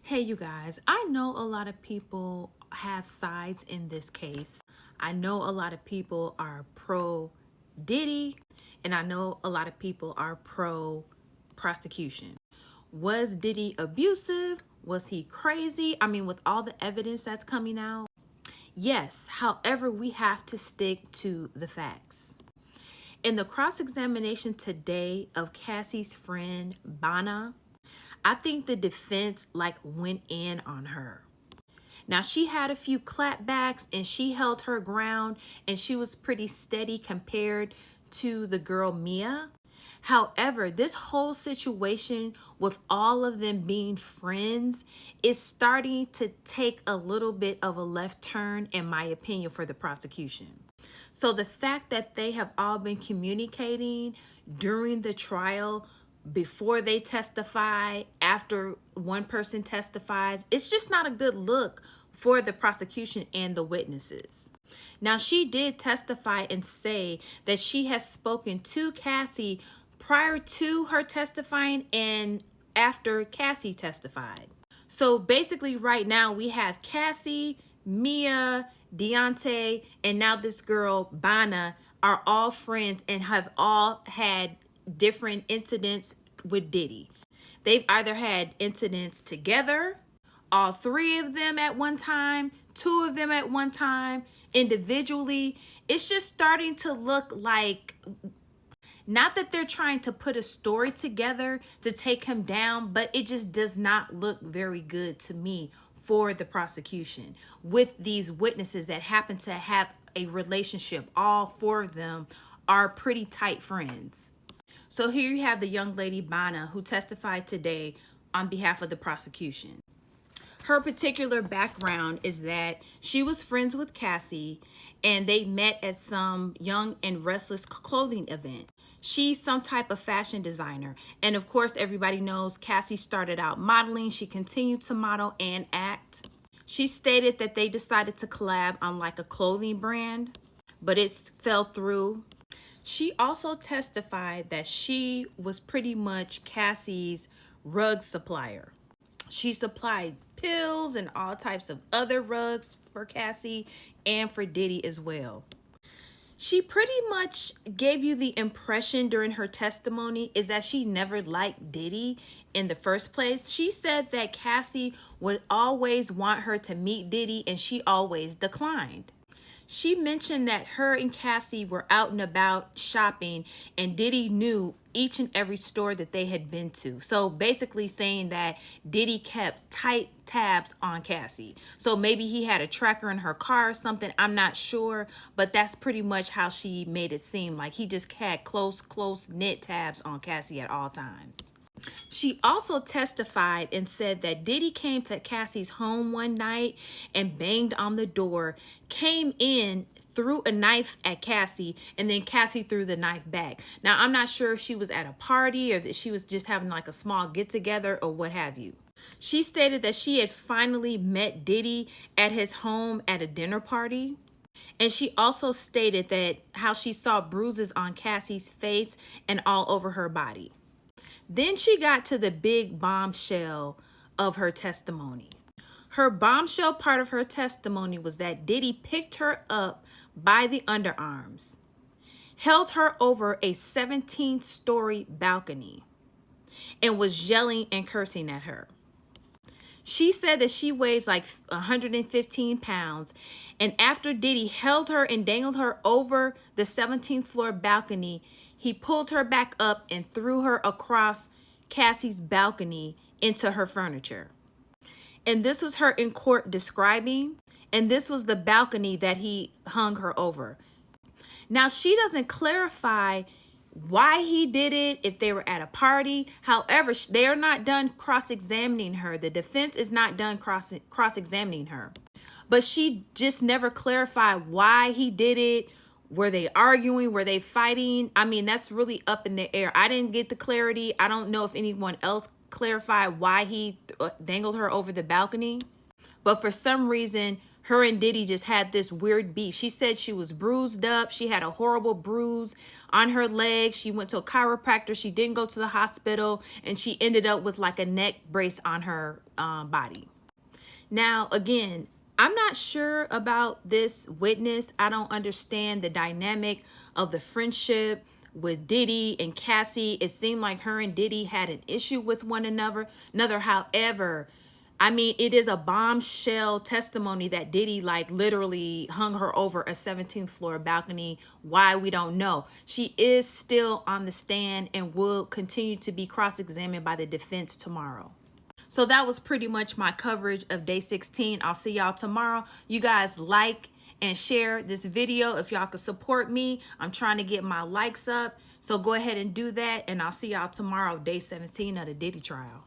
Hey, you guys, I know a lot of people have sides in this case. I know a lot of people are pro Diddy, and I know a lot of people are pro prosecution. Was Diddy abusive? Was he crazy? I mean, with all the evidence that's coming out? Yes, however, we have to stick to the facts. In the cross examination today of Cassie's friend, Bryana, I think the defense went in on her. Now she had a few clapbacks and she held her ground and she was pretty steady compared to the girl Mia. However, this whole situation with all of them being friends is starting to take a little bit of a left turn, in my opinion, for the prosecution. So the fact that they have all been communicating during the trial, before they testify, after one person testifies, it's just not a good look for the prosecution and the witnesses. Now, she did testify and say that she has spoken to Cassie prior to her testifying and after Cassie testified. So basically right now we have Cassie, Mia, Deontay, and now this girl, Bryana, are all friends and have all had different incidents with Diddy. They've either had incidents together, all three of them at one time, two of them at one time, individually. It's just starting to look like, not that they're trying to put a story together to take him down, but it just does not look very good to me for the prosecution with these witnesses that happen to have a relationship. All four of them are pretty tight friends. So here you have the young lady Bryana who testified today on behalf of the prosecution. Her particular background is that she was friends with Cassie and they met at some Young and Restless clothing event. She's some type of fashion designer. And of course, everybody knows Cassie started out modeling. She continued to model and act. She stated that they decided to collab on a clothing brand, but it fell through. She also testified that she was pretty much Cassie's rug supplier. She supplied pills and all types of other rugs for Cassie and for Diddy as well. She pretty much gave you the impression during her testimony is that she never liked Diddy in the first place. She said that Cassie would always want her to meet Diddy and she always declined. She mentioned that her and Cassie were out and about shopping and Diddy knew each and every store that they had been to. So basically saying that Diddy kept tight tabs on Cassie. So maybe he had a tracker in her car or something. I'm not sure, but that's pretty much how she made it seem, like he just had close knit tabs on Cassie at all times. She also testified and said that Diddy came to Cassie's home one night and banged on the door, came in, threw a knife at Cassie, and then Cassie threw the knife back. Now, I'm not sure if she was at a party or that she was just having a small get-together or what have you. She stated that she had finally met Diddy at his home at a dinner party. And she also stated that how she saw bruises on Cassie's face and all over her body. Then she got to the big bombshell of her testimony. Her bombshell part of her testimony was that Diddy picked her up by the underarms, held her over a 17-story balcony, and was yelling and cursing at her. She said that she weighs 115 pounds, and after Diddy held her and dangled her over the 17th floor balcony, he pulled her back up and threw her across Cassie's balcony into her furniture. And this was her in court describing, and this was the balcony that he hung her over. Now, she doesn't clarify why he did it, if they were at a party. However, they are not done cross-examining her. The defense is not done cross-examining her. But she just never clarified why he did it. Were they arguing? Were they fighting? I mean, that's really up in the air. I didn't get the clarity. I don't know if anyone else clarified why he dangled her over the balcony. But for some reason, her and Diddy just had this weird beef. She said she was bruised up. She had a horrible bruise on her leg. She went to a chiropractor. She didn't go to the hospital. And she ended up with like a neck brace on her body. Now, again, I'm not sure about this witness. I don't understand the dynamic of the friendship with Diddy and Cassie. It seemed like her and Diddy had an issue with one another. However, I mean, it is a bombshell testimony that Diddy like literally hung her over a 17th floor balcony. Why, we don't know. She is still on the stand and will continue to be cross-examined by the defense tomorrow. So that was pretty much my coverage of day 16. I'll see y'all tomorrow. You guys like and share this video if y'all could support me. I'm trying to get my likes up. So go ahead and do that. And I'll see y'all tomorrow, day 17 of the Diddy trial.